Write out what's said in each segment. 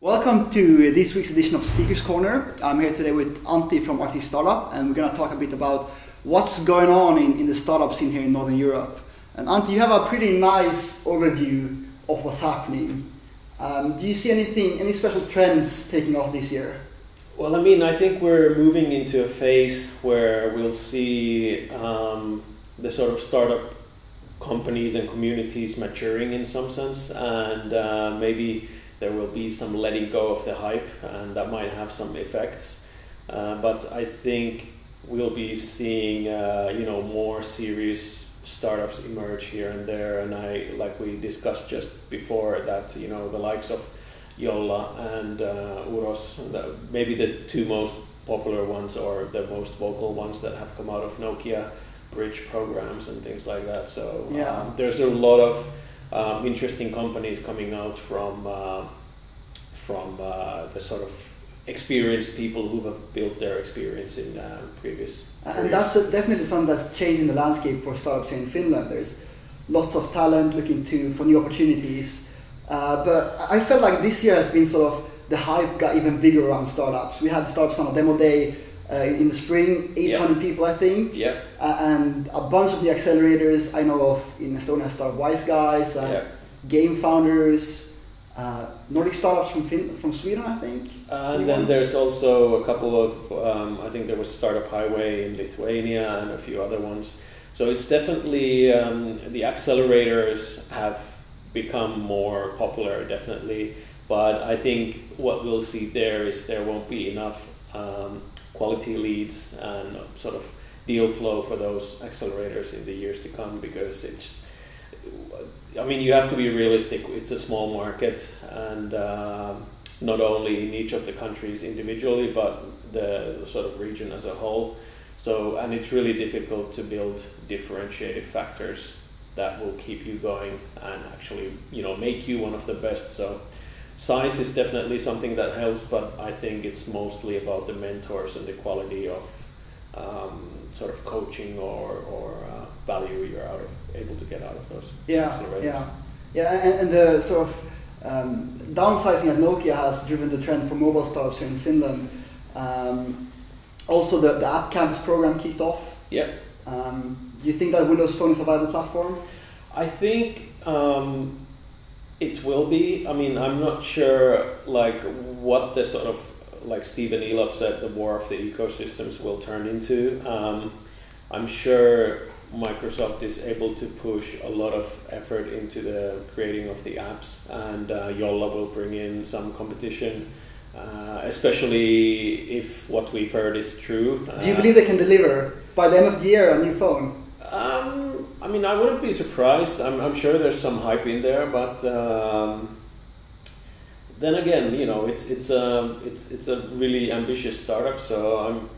Welcome to this week's edition of Speaker's Corner. I'm here today with Antti from Arctic Startup, and we're going to talk a bit about what's going on in the startup scene here in Northern Europe. And Antti, you have a pretty nice overview of what's happening. Do you see any special trends taking off this year? Well, I think we're moving into a phase where we'll see the sort of startup companies and communities maturing in some sense, and maybe there will be some letting go of the hype, and that might have some effects. But I think we'll be seeing, more serious startups emerge here and there. And like we discussed just before, that the likes of Jolla and Uros, maybe the two most popular ones or the most vocal ones that have come out of Nokia bridge programs and things like that. So there's a lot of interesting companies coming out from the sort of experienced people who have built their experience in previous and that's definitely something that's changing the landscape for startups here in Finland. There's lots of talent looking for new opportunities, but I felt like this year has been sort of the hype got even bigger around startups. We had startups on a demo day in the spring, 800 people I think, and a bunch of the accelerators I know of in Estonia, Startup Wise Guys, game founders, Nordic startups from Sweden I think. And then there's also a couple of, I think there was Startup Highway in Lithuania and a few other ones. So it's definitely, the accelerators have become more popular definitely, but I think what we'll see there is there won't be enough quality leads and sort of deal flow for those accelerators in the years to come, because you have to be realistic. It's a small market, and not only in each of the countries individually, but the sort of region as a whole. So, and it's really difficult to build differentiated factors that will keep you going and actually, make you one of the best. So size is definitely something that helps, but I think it's mostly about the mentors and the quality of sort of coaching or value you're able to get out of those. And the sort of downsizing at Nokia has driven the trend for mobile startups here in Finland. Also, the App Campus program kicked off. Do you think that Windows Phone is a viable platform? I think it will be. I'm not sure what the sort of, like Stephen Elop said, the war of the ecosystems will turn into. I'm sure Microsoft is able to push a lot of effort into the creating of the apps, and Jolla will bring in some competition, especially if what we've heard is true. Do you believe they can deliver by the end of the year a new phone? I wouldn't be surprised. I'm sure there's some hype in there, but then again, it's a really ambitious startup. So I'm,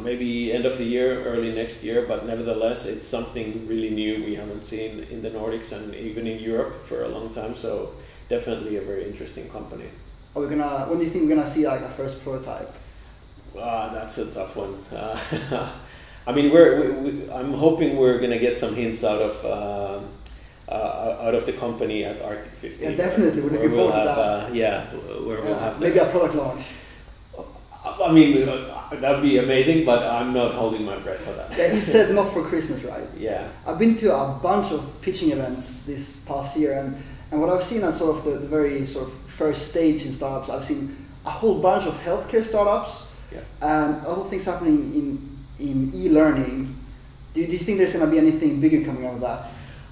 maybe end of the year, early next year. But nevertheless, it's something really new we haven't seen in the Nordics and even in Europe for a long time. So definitely a very interesting company. When do you think we're gonna see like a first prototype? That's a tough one. I'm hoping we're gonna get some hints out of the company at Arctic 15. Yeah, definitely. We're looking forward to that. Where we'll have maybe a product launch. That'd be amazing, but I'm not holding my breath for that. Yeah, he said not for Christmas, right? Yeah. I've been to a bunch of pitching events this past year, and what I've seen at sort of the very sort of first stage in startups, I've seen a whole bunch of healthcare startups, and other things happening in e-learning. Do you think there's going to be anything bigger coming out of that?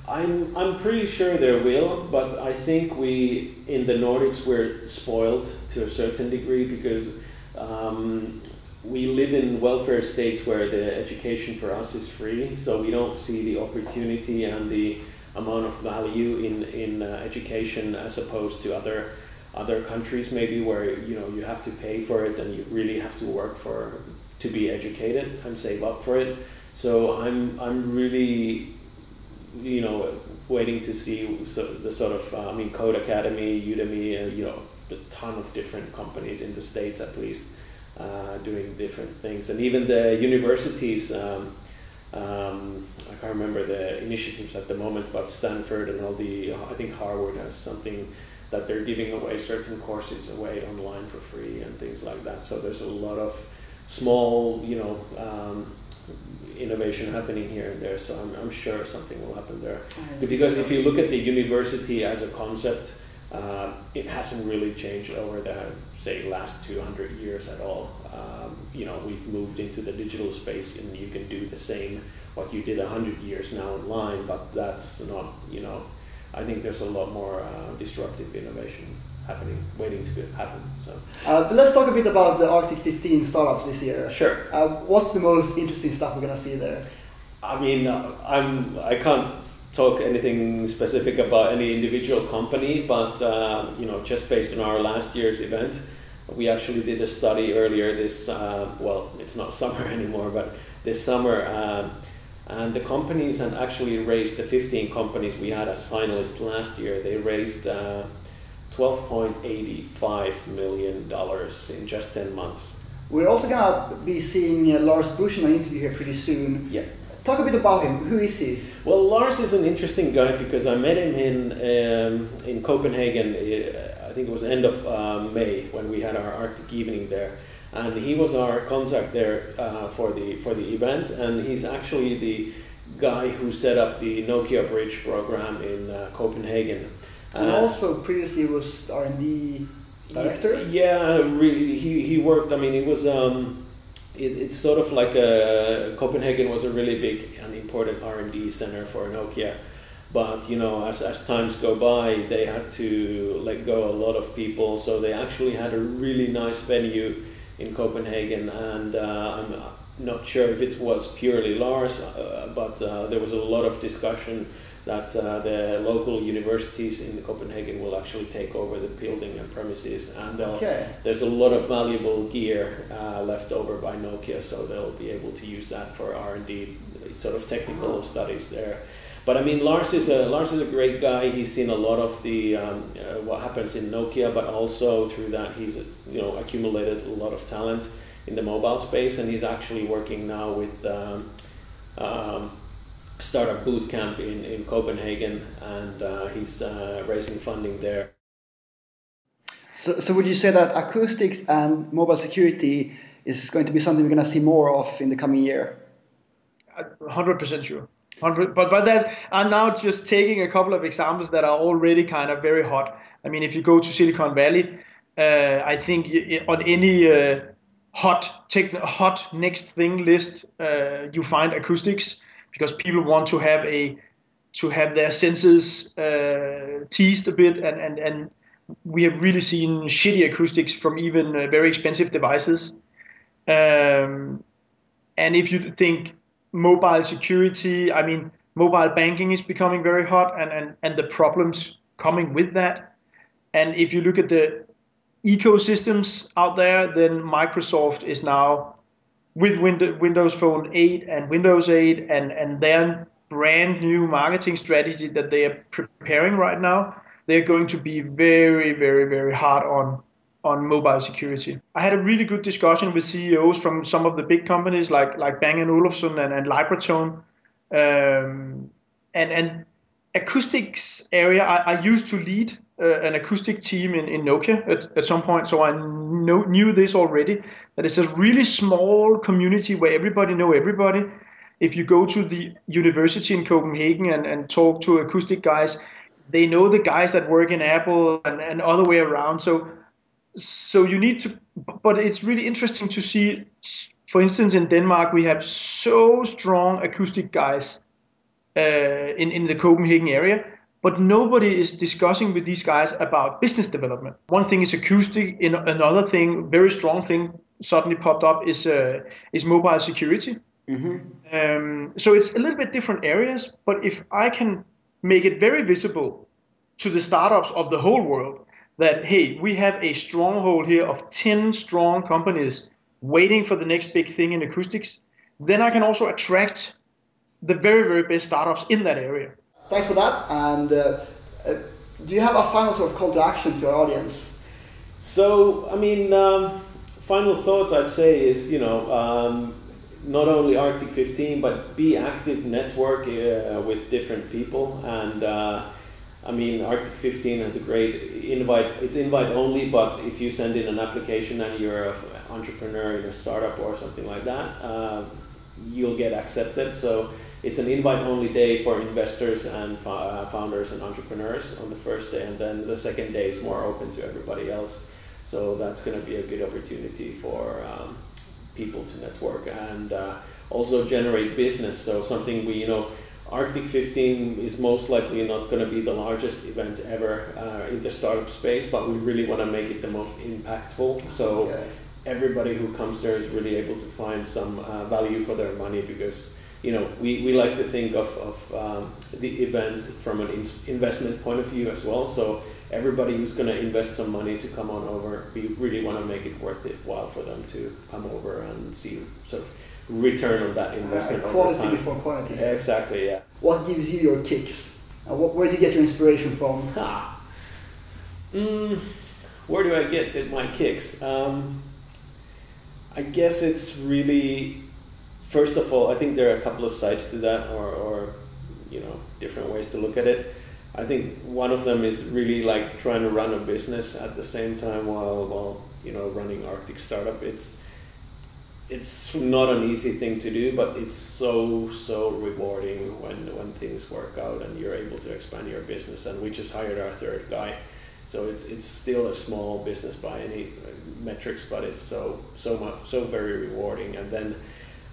I'm pretty sure there will, but I think we in the Nordics we're spoiled to a certain degree, because we live in welfare states where the education for us is free, so we don't see the opportunity and the amount of value in education as opposed to other countries maybe, where you have to pay for it and you really have to work to be educated and save up for it. So I'm really waiting to see the sort of Code Academy, Udemy, a ton of different companies in the States at least doing different things, and even the universities. I can't remember the initiatives at the moment, but Stanford and I think Harvard has something that they're giving away certain courses away online for free and things like that. So there's a lot of small, innovation happening here and there. So I'm sure something will happen there. Because if you look at the university as a concept, it hasn't really changed over the, say, last 200 years at all. We've moved into the digital space, and you can do the same what you did 100 years now online, but that's not, I think there's a lot more disruptive innovation waiting to happen. So, but let's talk a bit about the Arctic 15 startups this year. Sure. What's the most interesting stuff we're gonna see there? I mean, I can't talk anything specific about any individual company, but just based on our last year's event, we actually did a study earlier this. Well, it's not summer anymore, but this summer. And the companies had actually raised, the 15 companies we had as finalists last year, they raised $12.85 million in just 10 months. We're also going to be seeing Lars Buch in an interview here pretty soon. Yeah. Talk a bit about him. Who is he? Well, Lars is an interesting guy because I met him in Copenhagen, I think it was end of May when we had our Arctic evening there. And he was our contact there for the event, and he's actually the guy who set up the Nokia Bridge program in Copenhagen. And also previously was R&D director? Yeah, he worked, I mean, it was, it's sort of like Copenhagen was a really big and important R&D center for Nokia. But, as times go by, they had to let go a lot of people, so they actually had a really nice venue in Copenhagen, and I'm not sure if it was purely Lars, but there was a lot of discussion that the local universities in Copenhagen will actually take over the building and premises, and there's a lot of valuable gear left over by Nokia, so they'll be able to use that for R&D, sort of technical studies there. But I mean, Lars is a great guy. He's seen a lot of the what happens in Nokia, but also through that he's accumulated a lot of talent in the mobile space, and he's actually working now with Startupbootcamp in Copenhagen, and he's raising funding there. So would you say that acoustics and mobile security is going to be something we're going to see more of in the coming year? 100% sure. But that, I'm now just taking a couple of examples that are already kind of very hot. I mean, if you go to Silicon Valley, I think on any hot next thing list, you find acoustics, because people want to have their senses teased a bit, and we have really seen shitty acoustics from even very expensive devices. And if you think mobile security, I mean, mobile banking is becoming very hot, and the problems coming with that. And if you look at the ecosystems out there, then Microsoft is now with Windows Phone 8 and Windows 8 and their brand new marketing strategy that they are preparing right now, they're going to be very, very, very hard on mobile security. I had a really good discussion with CEOs from some of the big companies like Bang & Olufsen and Libratone. And acoustics area, I used to lead an acoustic team in Nokia at some point, so I knew this already, that it's a really small community where everybody know everybody. If you go to the university in Copenhagen and talk to acoustic guys, they know the guys that work in Apple and other way around. So you need to, but it's really interesting to see, for instance, in Denmark, we have so strong acoustic guys in the Copenhagen area, but nobody is discussing with these guys about business development. One thing is acoustic, another thing, very strong thing suddenly popped up is mobile security. Mm-hmm. So it's a little bit different areas, but if I can make it very visible to the startups of the whole world that, hey, we have a stronghold here of 10 strong companies waiting for the next big thing in acoustics, then I can also attract the very, very best startups in that area. Thanks for that. And do you have a final sort of call to action to our audience? So, I mean, final thoughts I'd say is, not only Arctic 15, but be active, network with different people, and I mean, Arctic 15 has a great invite. It's invite only, but if you send in an application and you're an entrepreneur in a startup or something like that, you'll get accepted. So it's an invite only day for investors and founders and entrepreneurs on the first day, and then the second day is more open to everybody else. So that's going to be a good opportunity for people to network and also generate business. So something we, Arctic 15 is most likely not going to be the largest event ever in the startup space, but we really want to make it the most impactful. So everybody who comes there is really able to find some value for their money, because we like to think of the event from an investment point of view as well. So everybody who's going to invest some money to come on over, we really want to make it worth it while for them to come over and see sort of return on that investment. Quality before quantity. Exactly, yeah. What gives you your kicks? Where do you get your inspiration from? Where do I get my kicks? I guess it's really, first of all, I think there are a couple of sides to that, or different ways to look at it. I think one of them is really like trying to run a business at the same time while running Arctic Startup. It's not an easy thing to do, but it's so rewarding when things work out and you're able to expand your business. And we just hired our third guy, so it's still a small business by any metrics, but it's so very rewarding. And then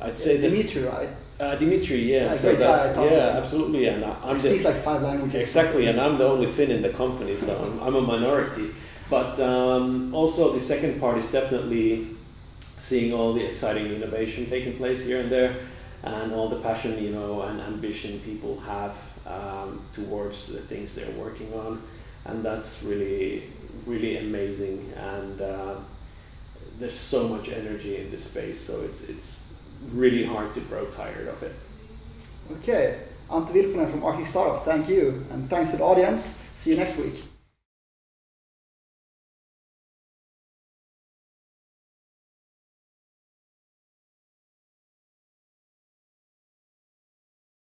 I'd say Dimitri, right? Dimitri, yeah. Great guy. Absolutely. And he speaks like 5 languages. Exactly, and I'm the only Finn in the company, so I'm a minority. But also the second part is definitely seeing all the exciting innovation taking place here and there, and all the passion, and ambition people have towards the things they're working on, and that's really, really amazing. And there's so much energy in this space, so it's really hard to grow tired of it. Okay, Antti Vilpponen from Arctic Startup, thank you, and thanks to the audience. See you next week.